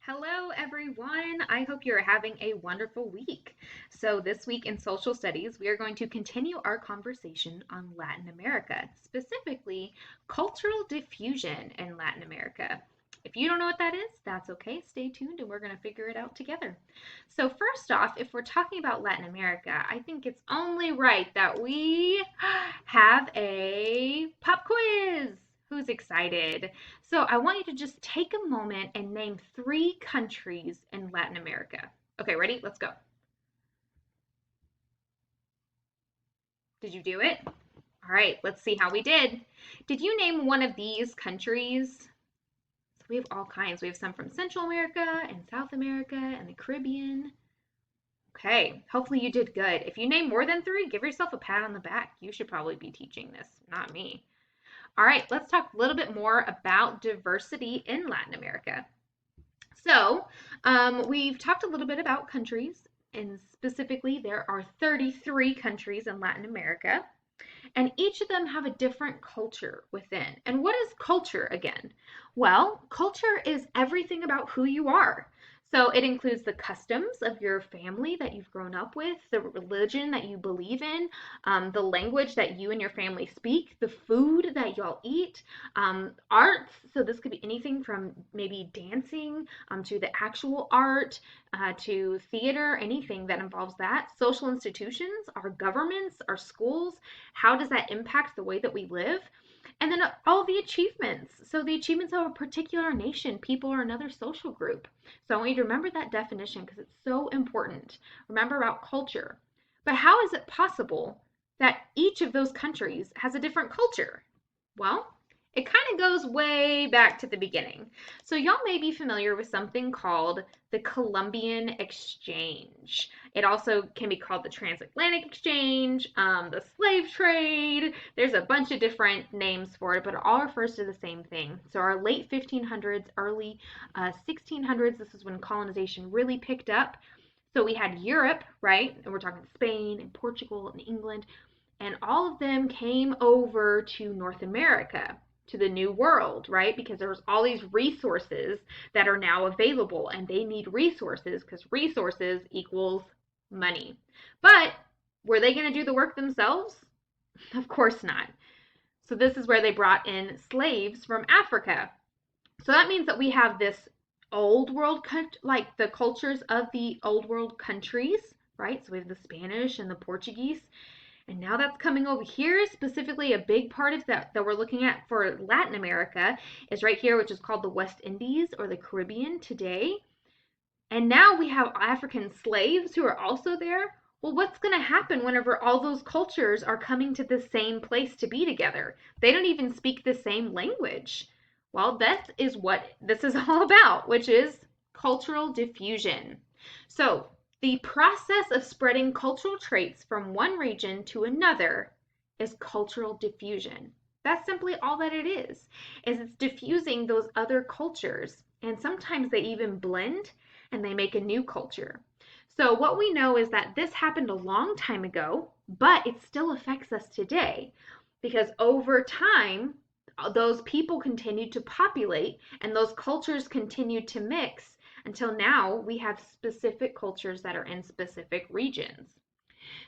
Hello, everyone. I hope you're having a wonderful week. So, this week in social studies, we are going to continue our conversation on Latin America, specifically cultural diffusion in Latin America. If you don't know what that is, that's okay. Stay tuned and we're going to figure it out together. So, first off, if we're talking about Latin America, I think it's only right that we have a pop quiz. Who's excited? So I want you to just take a moment and name three countries in Latin America. Okay, ready? Let's go. Did you do it? All right, let's see how we did. Did you name one of these countries? So we have all kinds. We have some from Central America and South America and the Caribbean. Okay, hopefully you did good. If you name more than three, give yourself a pat on the back. You should probably be teaching this, not me. All right, let's talk a little bit more about diversity in Latin America. So, we've talked a little bit about countries, and specifically, there are 33 countries in Latin America, and each of them have a different culture within. And what is culture again? Well, culture is everything about who you are. So it includes the customs of your family that you've grown up with, the religion that you believe in, the language that you and your family speak, the food that y'all eat, arts. So this could be anything from maybe dancing to the actual art, to theater, anything that involves that. Social institutions, our governments, our schools, how does that impact the way that we live? And then all the achievements. So the achievements of a particular nation, people, or another social group. So I want you to remember that definition because it's so important. Remember about culture. But how is it possible that each of those countries has a different culture? Well, it kind of goes way back to the beginning. So y'all may be familiar with something called the Columbian Exchange. It also can be called the Transatlantic Exchange, the slave trade. There's a bunch of different names for it, but it all refers to the same thing. So our late 1500s, early 1600s, this is when colonization really picked up. So we had Europe, right? And we're talking Spain and Portugal and England, and all of them came over to North America, to the New World, right? Because there's all these resources that are now available, and they need resources because resources equals money. But were they going to do the work themselves? Of course not. So this is where they brought in slaves from Africa. So that means that we have this old world, like the cultures of the old world countries, right? So we have the Spanish and the Portuguese. And now that's coming over here. Specifically, a big part of that we're looking at for Latin America is right here, which is called the West Indies or the Caribbean today. And now we have African slaves who are also there. Well, what's going to happen whenever all those cultures are coming to the same place to be together? They don't even speak the same language. Well, that is what this is all about, which is cultural diffusion. So, the process of spreading cultural traits from one region to another is cultural diffusion. That's simply all that it is it's diffusing those other cultures. And sometimes they even blend and they make a new culture. So what we know is that this happened a long time ago, but it still affects us today because over time, those people continued to populate and those cultures continued to mix until now we have specific cultures that are in specific regions.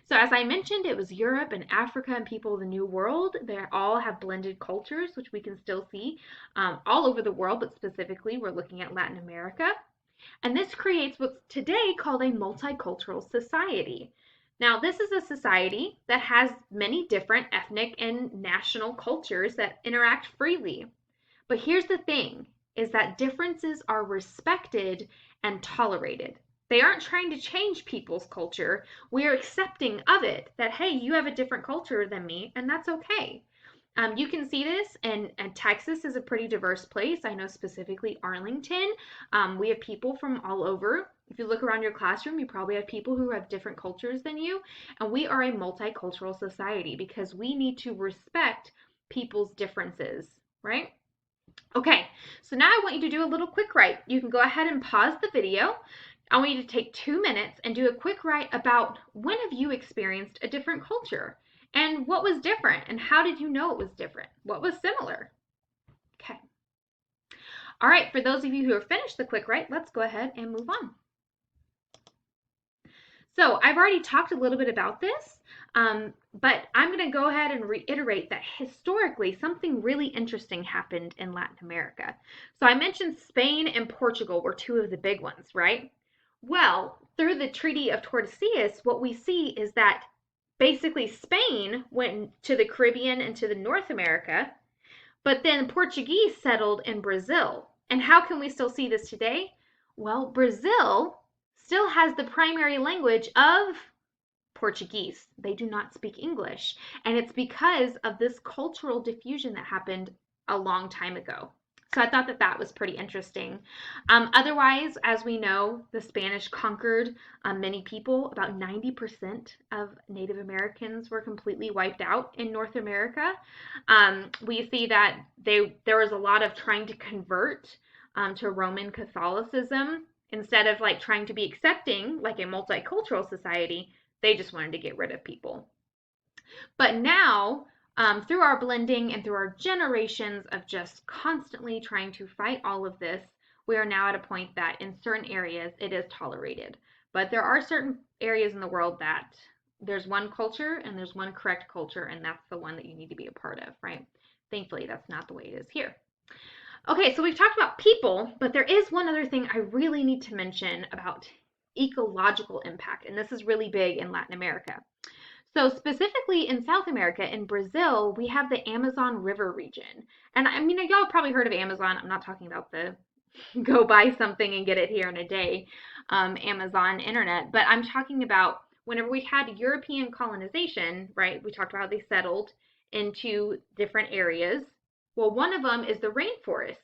So as I mentioned, it was Europe and Africa and people of the New World. They all have blended cultures, which we can still see all over the world, but specifically we're looking at Latin America. And this creates what's today called a multicultural society. Now, this is a society that has many different ethnic and national cultures that interact freely. But here's the thing, is that differences are respected and tolerated. They aren't trying to change people's culture. We're accepting of it that, hey, you have a different culture than me, and that's okay. You can see this, and Texas is a pretty diverse place. I know specifically Arlington. We have people from all over. If you look around your classroom, you probably have people who have different cultures than you. And we are a multicultural society because we need to respect people's differences, right? Okay, so now I want you to do a little quick write. You can go ahead and pause the video. I want you to take 2 minutes and do a quick write about when have you experienced a different culture and what was different and how did you know it was different? What was similar? Okay. All right, for those of you who have finished the quick write, let's go ahead and move on. So I've already talked a little bit about this, but I'm going to go ahead and reiterate that historically something really interesting happened in Latin America. So I mentioned Spain and Portugal were two of the big ones, right? Well, through the Treaty of Tordesillas, what we see is that basically Spain went to the Caribbean and to the North America, but then Portuguese settled in Brazil. And how can we still see this today? Well, Brazil still has the primary language of Portuguese. They do not speak English. And it's because of this cultural diffusion that happened a long time ago. So I thought that that was pretty interesting. Otherwise, as we know, the Spanish conquered many people. About 90% of Native Americans were completely wiped out in North America. We see that there was a lot of trying to convert to Roman Catholicism instead of like trying to be accepting like a multicultural society. They just wanted to get rid of people. But now, through our blending and through our generations of just constantly trying to fight all of this, we are now at a point that in certain areas it is tolerated. But there are certain areas in the world that there's one culture and there's one correct culture, and that's the one that you need to be a part of, right? Thankfully, that's not the way it is here. Okay, so we've talked about people, but there is one other thing I really need to mention about ecological impact, and this is really big in Latin America. So specifically in South America, in Brazil, we have the Amazon River region. And I mean, y'all probably heard of Amazon. I'm not talking about the go buy something and get it here in a day, Amazon internet, but I'm talking about whenever we had European colonization, right? We talked about how they settled into different areas. Well, one of them is the rainforests,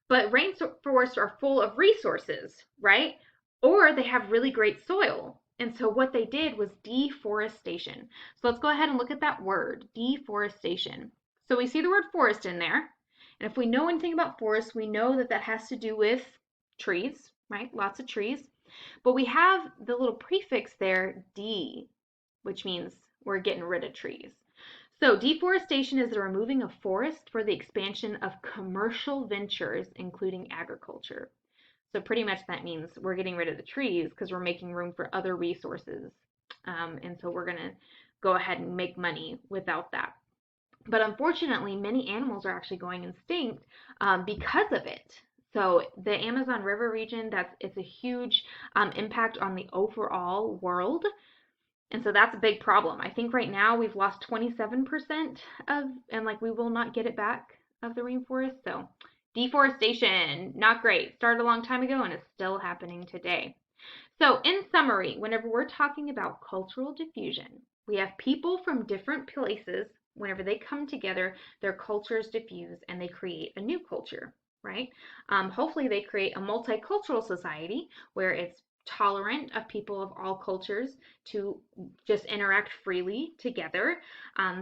but rainforests are full of resources, right? Or they have really great soil. And so what they did was deforestation. So let's go ahead and look at that word, deforestation. So we see the word forest in there. And if we know anything about forests, we know that that has to do with trees, right? Lots of trees. But we have the little prefix there, de, which means we're getting rid of trees. So deforestation is the removing of forest for the expansion of commercial ventures, including agriculture. So pretty much that means we're getting rid of the trees because we're making room for other resources. And so we're going to go ahead and make money without that. But unfortunately, many animals are actually going extinct because of it. So the Amazon River region, it's a huge impact on the overall world. And so that's a big problem. I think right now we've lost 27% and like we will not get it back of the rainforest. So deforestation, not great. Started a long time ago and is still happening today. So in summary, whenever we're talking about cultural diffusion, we have people from different places. Whenever they come together, their cultures diffuse and they create a new culture, right? Hopefully they create a multicultural society where it's tolerant of people of all cultures to just interact freely together.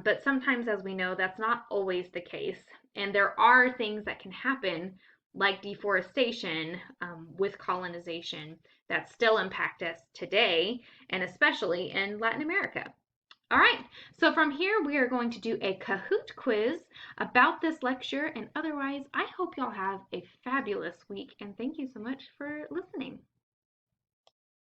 But sometimes, as we know, that's not always the case. And there are things that can happen like deforestation with colonization that still impact us today, and especially in Latin America. All right, so from here we are going to do a Kahoot quiz about this lecture, and otherwise I hope y'all have a fabulous week, and thank you so much for listening.